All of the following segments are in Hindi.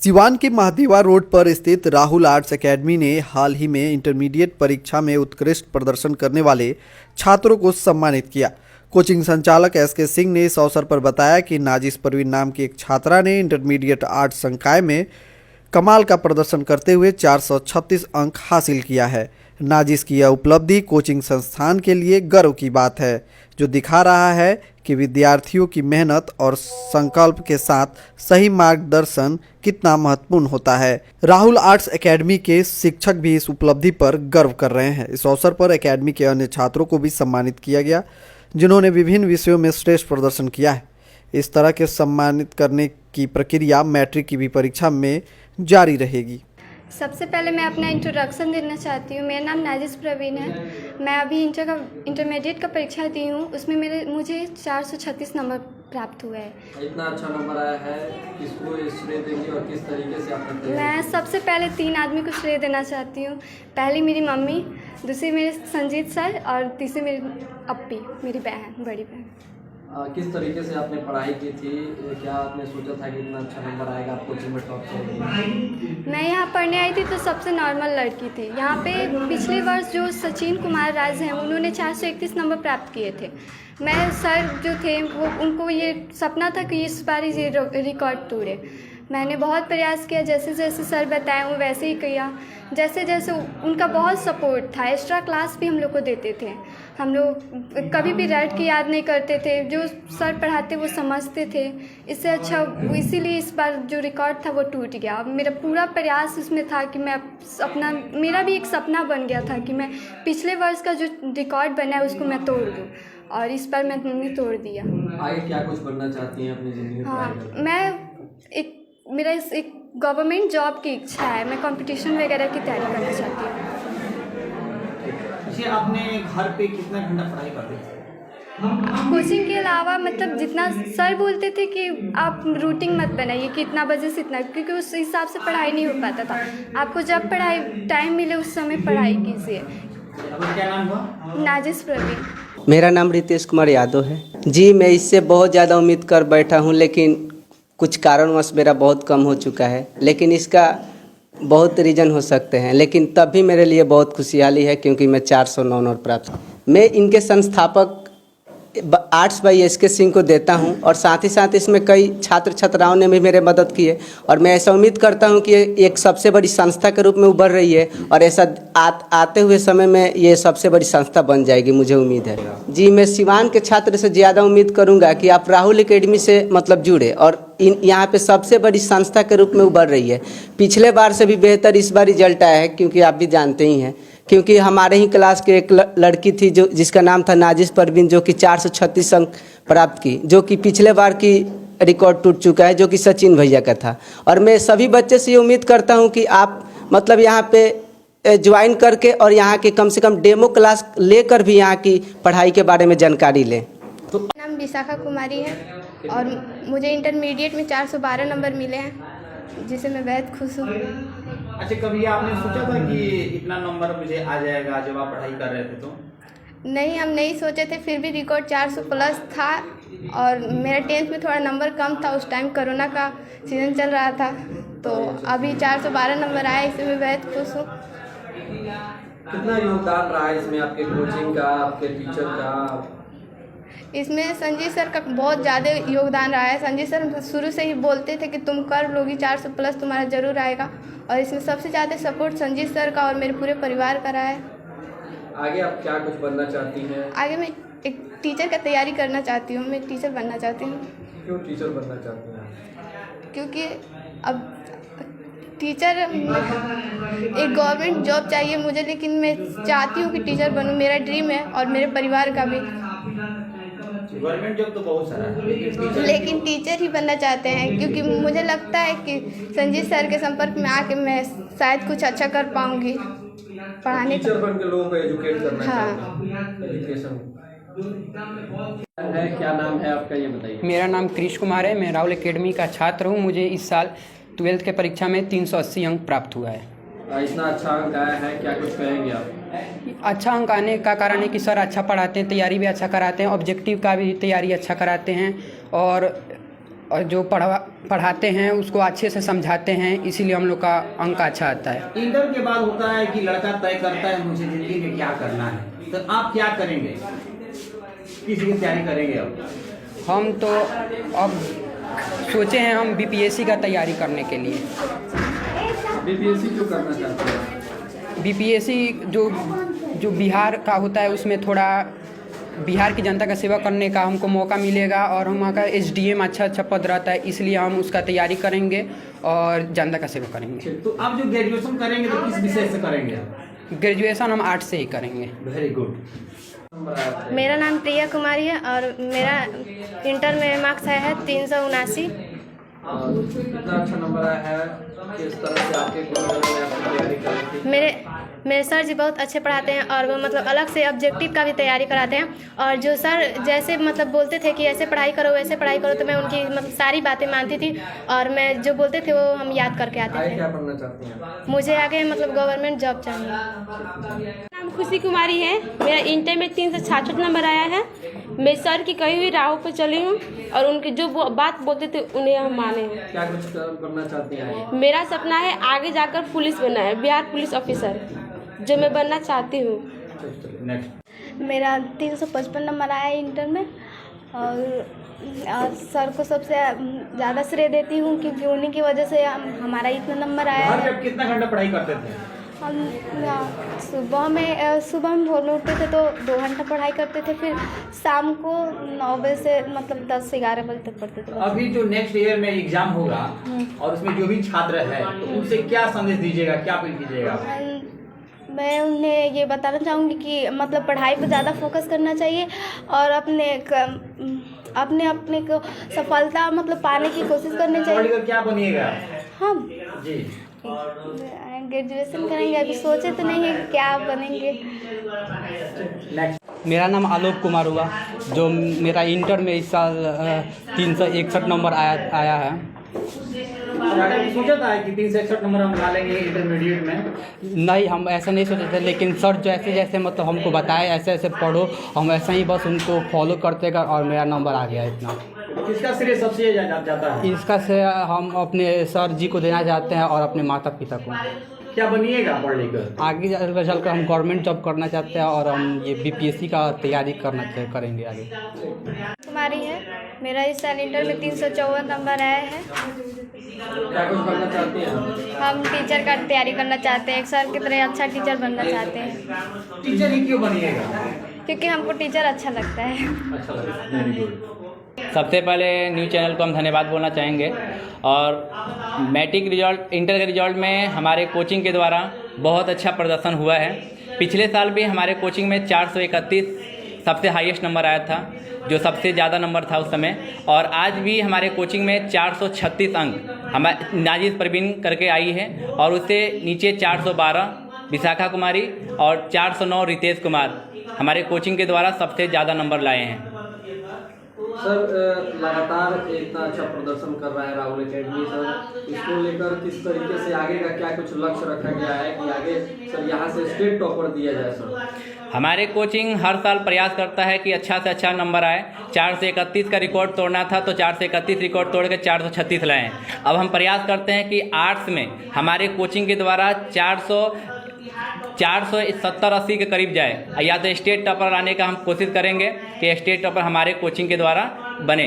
सिवान के महादेवा रोड पर स्थित राहुल आर्ट्स एकेडमी ने हाल ही में इंटरमीडिएट परीक्षा में उत्कृष्ट प्रदर्शन करने वाले छात्रों को सम्मानित किया। कोचिंग संचालक एसके सिंह ने इस अवसर पर बताया कि नाजिस परवीन नाम की एक छात्रा ने इंटरमीडिएट आर्ट्स संकाय में कमाल का प्रदर्शन करते हुए 436 अंक हासिल किया है। नाजिस की यह उपलब्धि कोचिंग संस्थान के लिए गर्व की बात है, जो दिखा रहा है कि विद्यार्थियों की मेहनत और संकल्प के साथ सही मार्गदर्शन कितना महत्वपूर्ण होता है। राहुल आर्ट्स एकेडमी के शिक्षक भी इस उपलब्धि पर गर्व कर रहे हैं। इस अवसर पर एकेडमी के अन्य छात्रों को भी सम्मानित किया गया, जिन्होंने विभिन्न विषयों में श्रेष्ठ प्रदर्शन किया है। इस तरह के सम्मानित करने की प्रक्रिया मैट्रिक की भी परीक्षा में जारी रहेगी। सबसे पहले मैं अपना इंट्रोडक्शन देना चाहती हूँ। मेरा नाम नाजिस परवीन है। मैं अभी इंटरमीडिएट का परीक्षा दी हूँ, उसमें मुझे 436 नंबर प्राप्त हुआ है। इतना अच्छा नंबर आया है, किसको श्रेय देंगे और किस तरीके से आपने? मैं सबसे पहले 3 आदमी को श्रेय देना चाहती हूँ। पहली मेरी मम्मी, दूसरी मेरे संजीत सर और तीसरी मेरी अप्पी, मेरी बहन, बड़ी बहन। किस तरीके से आपने पढ़ाई की थी? क्या आपने सोचा था कि इतना अच्छा नंबर आएगा, आप कोचिंग में टॉप करेंगे? मैं यहाँ पढ़ने आई थी तो सबसे नॉर्मल लड़की थी। यहाँ पे पिछले वर्ष जो सचिन कुमार राज हैं, उन्होंने 431 नंबर प्राप्त किए थे। मैं सर जो थे उनको ये सपना था कि इस बार ये रिकॉर्ड तोड़े। मैंने बहुत प्रयास किया, जैसे जैसे सर बताएं वो वैसे ही किया। जैसे जैसे उनका बहुत सपोर्ट था। एक्स्ट्रा क्लास भी हम लोग को देते थे। हम लोग कभी भी रट के याद नहीं करते थे, जो सर पढ़ाते वो समझते थे। इससे अच्छा इसीलिए इस बार जो रिकॉर्ड था वो टूट गया। मेरा पूरा प्रयास इसमें था कि मैं मेरा भी एक सपना बन गया था कि मैं पिछले वर्ष का जो रिकॉर्ड बना है उसको मैं तोड़ दूँ, और इस बार मैंने तोड़ दिया। आगे क्या कुछ बनना चाहती हैं अपनी ज़िंदगी में? हाँ, मेरा एक गवर्नमेंट जॉब की इच्छा है। मैं कंपटीशन वगैरह की तैयारी करना चाहती हूँ। जी, आपने घर पे कितना घंटा पढ़ाई करते थे? कोचिंग के अलावा मतलब जितना सर बोलते थे कि आप रूटीन मत बनाइए कि इतना बजे से इतना, क्योंकि उस हिसाब से पढ़ाई नहीं हो पाता था। आपको जब पढ़ाई टाइम मिले उस समय पढ़ाई कीजिए। आपका क्या नाम हुआ? नाजिस परवीन। मेरा नाम रितेश कुमार यादव है। जी, मैं इससे बहुत ज़्यादा उम्मीद कर बैठा हूँ, लेकिन कुछ कारणवश मेरा बहुत कम हो चुका है। लेकिन इसका बहुत रीज़न हो सकते हैं, लेकिन तब भी मेरे लिए बहुत खुशहाली है क्योंकि मैं 409 नंबर प्राप्त। मैं इनके संस्थापक आर्ट्स बाई एसके सिंह को देता हूं, और साथ ही साथ इसमें कई छात्र छात्राओं ने भी मेरे मदद की है। और मैं ऐसा उम्मीद करता हूं कि एक सबसे बड़ी संस्था के रूप में उभर रही है, और ऐसा आते हुए समय में ये सबसे बड़ी संस्था बन जाएगी, मुझे उम्मीद है। जी, मैं सिवान के छात्र से ज़्यादा उम्मीद करूंगा कि आप राहुल एकेडमी से मतलब जुड़े, और यहाँ पे सबसे बड़ी संस्था के रूप में उभर रही है। पिछले बार से भी बेहतर इस बार रिजल्ट आया है, क्योंकि आप भी जानते ही हैं, क्योंकि हमारे ही क्लास के एक लड़की थी जिसका नाम था नाजिस परवीन, जो कि 436 अंक प्राप्त की, जो कि पिछले बार की रिकॉर्ड टूट चुका है, जो कि सचिन भैया का था। और मैं सभी बच्चे से ये उम्मीद करता हूं कि आप मतलब यहाँ पे ज्वाइन करके और यहाँ के कम से कम डेमो क्लास लेकर भी यहाँ की पढ़ाई के बारे में जानकारी लें। मेरा नाम विशाखा कुमारी है और मुझे इंटरमीडिएट में 412 नंबर मिले हैं, जिसे मैं बेहद खुश हूँ। अच्छा, कभी आपने सोचा था कि इतना नंबर मुझे आ जाएगा जब आप पढ़ाई कर रहे थे? तो नहीं, हम नहीं सोचे थे। फिर भी रिकॉर्ड 400 प्लस था, और मेरा 10th में थोड़ा नंबर कम था। उस टाइम कोरोना का सीज़न चल रहा था, तो अभी 412 नंबर आया, इससे मैं बेहद खुश हूँ। कितना योगदान रहा है इसमें आपके कोचिंग का, आपके टीचर का? इसमें संजीत सर का बहुत ज़्यादा योगदान रहा है। संजीत सर शुरू से ही बोलते थे कि तुम कर लोगी, 400 प्लस तुम्हारा ज़रूर आएगा, और इसमें सबसे ज़्यादा सपोर्ट संजीत सर का और मेरे पूरे परिवार का रहा है। आगे आप क्या कुछ बनना चाहती हैं? आगे मैं एक टीचर का तैयारी करना चाहती हूँ। मैं टीचर बनना चाहती हूँ। क्यों टीचर बनना चाहती हैं? क्योंकि अब टीचर एक गवर्नमेंट जॉब चाहिए मुझे, लेकिन मैं चाहती हूँ कि टीचर बनूँ। मेरा ड्रीम है, और मेरे परिवार का भी। गवर्नमेंट जॉब तो बहुत सारा है, लेकिन टीचर ही बनना चाहते हैं, क्योंकि मुझे लगता है कि संजीत सर के संपर्क में आके मैं शायद कुछ अच्छा कर पाऊँगी पढ़ाने। टीचर बन के लोगों को एजुकेट करना हाँ। एजुकेशन है। क्या नाम है आपका, ये बताइए? मेरा नाम कृष कुमार है। मैं राहुल एकेडमी का छात्र हूँ। मुझे इस साल 12th के परीक्षा में 380 अंक प्राप्त हुआ है। इतना अच्छा अंक आया है, क्या कुछ कहेंगे आप? अच्छा अंक आने का कारण है कि सर अच्छा पढ़ाते हैं, तैयारी भी अच्छा कराते हैं, ऑब्जेक्टिव का भी तैयारी अच्छा कराते हैं, और जो पढ़ाते हैं उसको अच्छे से समझाते हैं, इसीलिए हम लोग का अंक अच्छा आता है। इंटर के बाद होता है कि लड़का तय करता है मुझे जिंदगी में क्या करना है, तो आप क्या करेंगे, किसी की तैयारी करेंगे अब? हम तो अब सोचे हैं हम बीपीएससी का तैयारी करने के लिए। बीपीएससी क्यों करना चाहते हैं? बीपीएससी जो बिहार का होता है उसमें थोड़ा बिहार की जनता का सेवा करने का हमको मौका मिलेगा और वहाँ का एसडीएम अच्छा पद रहता है, इसलिए हम उसका तैयारी करेंगे और जनता का सेवा करेंगे। तो आप जो ग्रेजुएशन करेंगे तो किस विषय से करेंगे? ग्रेजुएशन हम आर्ट्स से ही करेंगे। Very good. मेरा नाम प्रिया कुमारी है और मेरा इंटर में मार्क्स आया है 379। कितना अच्छा नंबर आया है, किस तरह से आपके तैयारी कर रही थी? मेरे सर जी बहुत अच्छे पढ़ाते हैं और वो मतलब अलग से ऑब्जेक्टिव का भी तैयारी कराते हैं, और जो सर जैसे मतलब बोलते थे कि ऐसे पढ़ाई करो वैसे पढ़ाई करो, तो मैं उनकी मतलब सारी बातें मानती थी और मैं जो बोलते थे वो हम याद करके आते आगे थे। क्या बनना चाहती हैं? मुझे आगे मतलब गवर्नमेंट जॉब चाहिए। नाम खुशी कुमारी है। मेरा इंटर में 366 नंबर आया है। मैं सर की कही हुई राहों पर चली हूँ और उनके जो बात बोलते थे उन्हें हम माने हैं। क्या कुछ बनना चाहती हैं? मेरा सपना है आगे जाकर पुलिस बनना है, बिहार पुलिस ऑफिसर, जो मैं बनना चाहती हूँ। मेरा 355 नंबर आया है इंटर में और सर को सबसे ज़्यादा श्रेय देती हूँ क्योंकि उन्हीं की वजह से हमारा इतना नंबर आया घर है। में कितना घंटा पढ़ाई करते थे? हम सुबह में भोर में उठते थे तो 2 घंटा पढ़ाई करते थे, फिर शाम को 9 बजे से मतलब 10 से 11 बजे तक पढ़ते थे। अभी जो नेक्स्ट ईयर में एग्जाम होगा और उसमें जो भी छात्र है तो उनसे क्या संदेश दीजिएगा, क्या अपील कीजिएगा? मैं उन्हें ये बताना चाहूँगी कि मतलब पढ़ाई पर ज़्यादा फोकस करना चाहिए और अपने को सफलता मतलब पाने की कोशिश करनी चाहिए। पढ़कर क्या बनिएगा? हम जी ग्रेजुएशन करेंगे, अभी सोचे तो नहीं है क्या बनेंगे। नेक्स्ट। मेरा नाम आलोक कुमार हुआ, जो मेरा इंटर में इस साल 361 नंबर आया है। सोचा था कि 361 नंबर हम ला लेंगे इंटरमीडिएट में? नहीं, हम ऐसा नहीं सोचे थे, लेकिन सर जैसे जैसे मतलब हमको बताए ऐसे ऐसे पढ़ो, हम ऐसा ही बस उनको फॉलो करते गए और मेरा नंबर आ गया इतना। किसका श्रेय सबसे जाता है? इसका से हम अपने सर जी को देना चाहते हैं और अपने माता पिता को। क्या बनिएगा पढ़ लिखकर? आगे चलकर हम गवर्नमेंट जॉब करना चाहते हैं और हम ये बीपीएससी का तैयारी करेंगे आगे। कुमारी है, मेरा इस साल इंटर में 354 नंबर आया है। क्या कुछ बनना चाहती हैं? हम टीचर का तैयारी करना चाहते हैं, एक सर की तरह अच्छा टीचर बनना चाहते हैं। टीचर ही क्यों बनिएगा? क्योंकि हमको टीचर अच्छा लगता है। अच्छा लगा। Very good. सबसे पहले न्यूज़ चैनल को हम धन्यवाद बोलना चाहेंगे और मैट्रिक रिजल्ट, इंटर के रिजल्ट में हमारे कोचिंग के द्वारा बहुत अच्छा प्रदर्शन हुआ है। पिछले साल भी हमारे कोचिंग में 431 सबसे हाईएस्ट नंबर आया था, जो सबसे ज़्यादा नंबर था उस समय, और आज भी हमारे कोचिंग में 436 अंक हमारे नाजिस परवीन करके आई है और उससे नीचे 412 विशाखा कुमारी और 409 रितेश कुमार हमारे कोचिंग के द्वारा सबसे ज़्यादा नंबर लाए हैं। सर लगातार इतना अच्छा प्रदर्शन कर रहा है राहुल एकेडमी, सर इसको लेकर किस तरीके से आगे का क्या कुछ लक्ष्य रखा गया है कि आगे सर यहाँ से स्टेट टॉपर दिया जाए? सर हमारे कोचिंग हर साल प्रयास करता है कि अच्छा से अच्छा नंबर आए। 431 का रिकॉर्ड तोड़ना था तो 431 रिकॉर्ड तोड़ के 436 लाए। अब हम प्रयास करते हैं कि आर्ट्स में हमारे कोचिंग के द्वारा 470-80 के करीब जाए, या तो स्टेट टॉपर लाने का हम कोशिश करेंगे कि स्टेट टॉपर हमारे कोचिंग के द्वारा बने।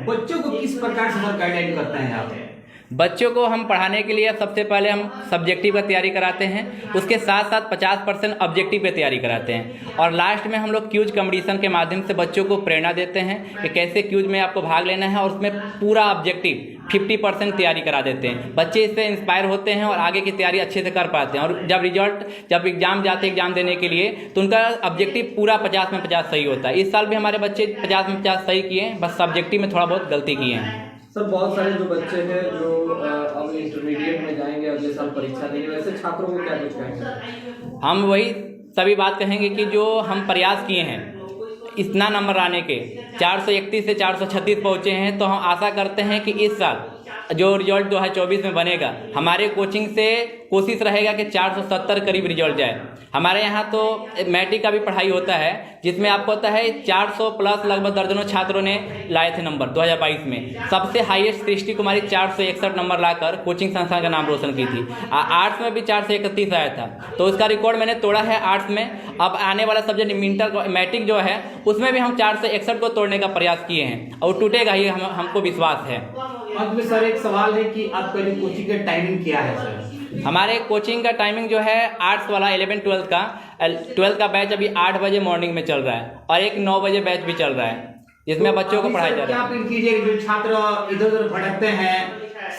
बच्चों को किस प्रकार से गाइडलाइन करते हैं आप? बच्चों को हम पढ़ाने के लिए सबसे पहले हम सब्जेक्टिव की तैयारी कराते हैं, उसके साथ साथ 50% ऑब्जेक्टिव पे तैयारी कराते हैं और लास्ट में हम लोग क्यूज कंपटीशन के माध्यम से बच्चों को प्रेरणा देते हैं कि कैसे क्यूज में आपको भाग लेना है, और उसमें पूरा ऑब्जेक्टिव 50% तैयारी करा देते हैं। बच्चे इससे इंस्पायर होते हैं और आगे की तैयारी अच्छे से कर पाते हैं, और जब एग्जाम जाते हैं एग्जाम देने के लिए तो उनका ऑब्जेक्टिव पूरा 50 में 50 सही होता है। इस साल भी हमारे बच्चे 50 में 50 सही किए, बस सब्जेक्टिव में थोड़ा बहुत गलती किए हैं। सर बहुत सारे जो बच्चे हैं जो अब इंटरमीडिएट में जाएंगे, अगले साल परीक्षा देंगे, वैसे छात्रों को क्या कुछ कहेंगे? हम वही सभी बात कहेंगे कि जो हम प्रयास किए हैं इतना नंबर आने के, 431 से 436 पहुँचे हैं, तो हम आशा करते हैं कि इस साल जो रिजल्ट 2024 में बनेगा हमारे कोचिंग से कोशिश रहेगा कि 470 करीब रिजल्ट जाए। हमारे यहाँ तो मैट्रिक का भी पढ़ाई होता है, जिसमें आपको होता है 400 प्लस लगभग दर्जनों छात्रों ने लाए थे नंबर 2022 में। सबसे हाईएस्ट सृष्टि कुमारी 461 नंबर लाकर कोचिंग संस्थान का नाम रोशन की थी। आर्ट्स में भी 431 आया था, तो उसका रिकॉर्ड मैंने तोड़ा है आर्ट्स में। अब आने वाला सब्जेक्ट मैट्रिक जो है उसमें भी हम 461 को तोड़ने का प्रयास किए हैं और टूटेगा ही, हमको विश्वास है। अब में सर एक सवाल है कि आपका जो कोचिंग का टाइमिंग क्या है सर? हमारे कोचिंग का टाइमिंग जो है आर्ट्स वाला 11-12 का बैच अभी 8 बजे मॉर्निंग में चल रहा है और एक 9 बजे बैच भी चल रहा है, जिसमें बच्चों को पढ़ाया जा रहा है। क्या अपील कीजिएगा जो छात्र इधर उधर भटकते हैं,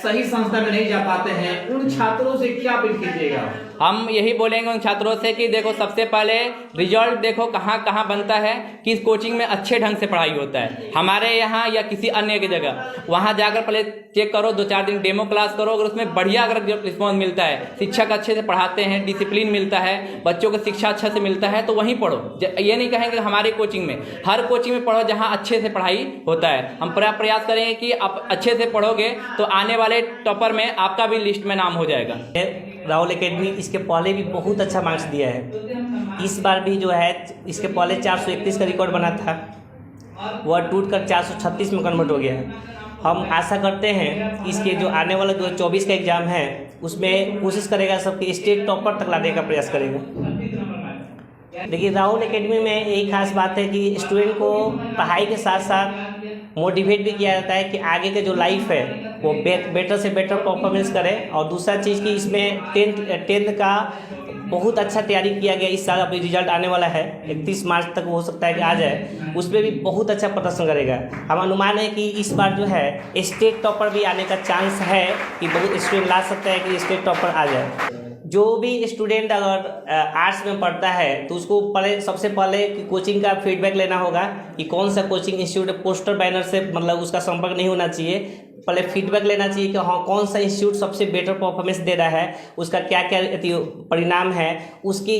सही संस्था में नहीं जा पाते हैं, उन छात्रों से क्या अपील कीजिएगा? हम यही बोलेंगे उन छात्रों से कि देखो, सबसे पहले रिजल्ट देखो कहाँ कहाँ बनता है, किस कोचिंग में अच्छे ढंग से पढ़ाई होता है, हमारे यहाँ या किसी अन्य की जगह। वहाँ जाकर पहले चेक करो, 2-4 दिन डेमो क्लास करो। अगर उसमें बढ़िया अगर रिस्पॉन्स मिलता है, शिक्षक अच्छे से पढ़ाते हैं, डिसिप्लिन मिलता है, बच्चों को शिक्षा अच्छा से मिलता है, तो वहीं पढ़ो। ये नहीं कहेंगे हमारे कोचिंग में, हर कोचिंग में पढ़ो जहाँ अच्छे से पढ़ाई होता है। हम पूरा प्रयास करेंगे कि आप अच्छे से पढ़ोगे तो आने वाले टॉपर में आपका भी लिस्ट में नाम हो जाएगा। राहुल एकेडमी इसके पहले भी बहुत अच्छा मार्क्स दिया है। इस बार भी जो है इसके पहले 431 का रिकॉर्ड बना था, वह टूटकर 436 में कन्वर्ट हो गया है। हम आशा करते हैं इसके जो आने वाला 2024 का एग्ज़ाम है उसमें कोशिश करेगा सबके स्टेट टॉपर तक लाने का प्रयास करेगा। देखिए, राहुल एकेडमी में यही खास बात है कि स्टूडेंट को पढ़ाई के साथ साथ मोटिवेट भी किया जाता है कि आगे के जो लाइफ है वो बेटर से बेटर परफॉर्मेंस करें। और दूसरा चीज़ कि इसमें टेंथ का बहुत अच्छा तैयारी किया गया। इस साल अभी रिजल्ट आने वाला है, 31 मार्च तक हो सकता है कि आ जाए, उसमें भी बहुत अच्छा प्रदर्शन करेगा। हम अनुमान है कि इस बार जो है स्टेट टॉपर भी आने का चांस है कि बहुत स्टूडेंट ला सकता है कि स्टेट टॉपर आ जाए। जो भी स्टूडेंट अगर आर्ट्स में पढ़ता है तो उसको सबसे पहले कोचिंग का फीडबैक लेना होगा कि कौन सा कोचिंग इंस्टीट्यूट, पोस्टर बैनर से मतलब उसका संपर्क नहीं होना चाहिए। पहले फीडबैक लेना चाहिए कि हाँ कौन सा इंस्टीट्यूट सबसे बेटर परफॉर्मेंस दे रहा है, उसका क्या क्या परिणाम है, उसके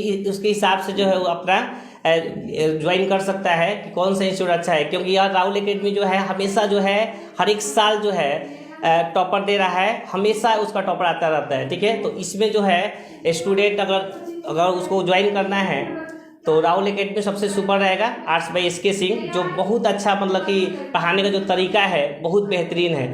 हिसाब से जो है वो अपना ज्वाइन कर सकता है कि कौन सा इंस्टीट्यूट अच्छा है। क्योंकि यह राहुल एकेडमी जो है हमेशा जो है हर एक साल जो है टॉपर दे रहा है, हमेशा उसका टॉपर आता रहता है। ठीक है, तो इसमें जो है स्टूडेंट अगर उसको ज्वाइन करना है तो राहुल एकेडमी सबसे सुपर रहेगा। आर्ट्स बाय SK सिंह जो बहुत अच्छा मतलब कि पढ़ाने का जो तरीका है बहुत बेहतरीन है।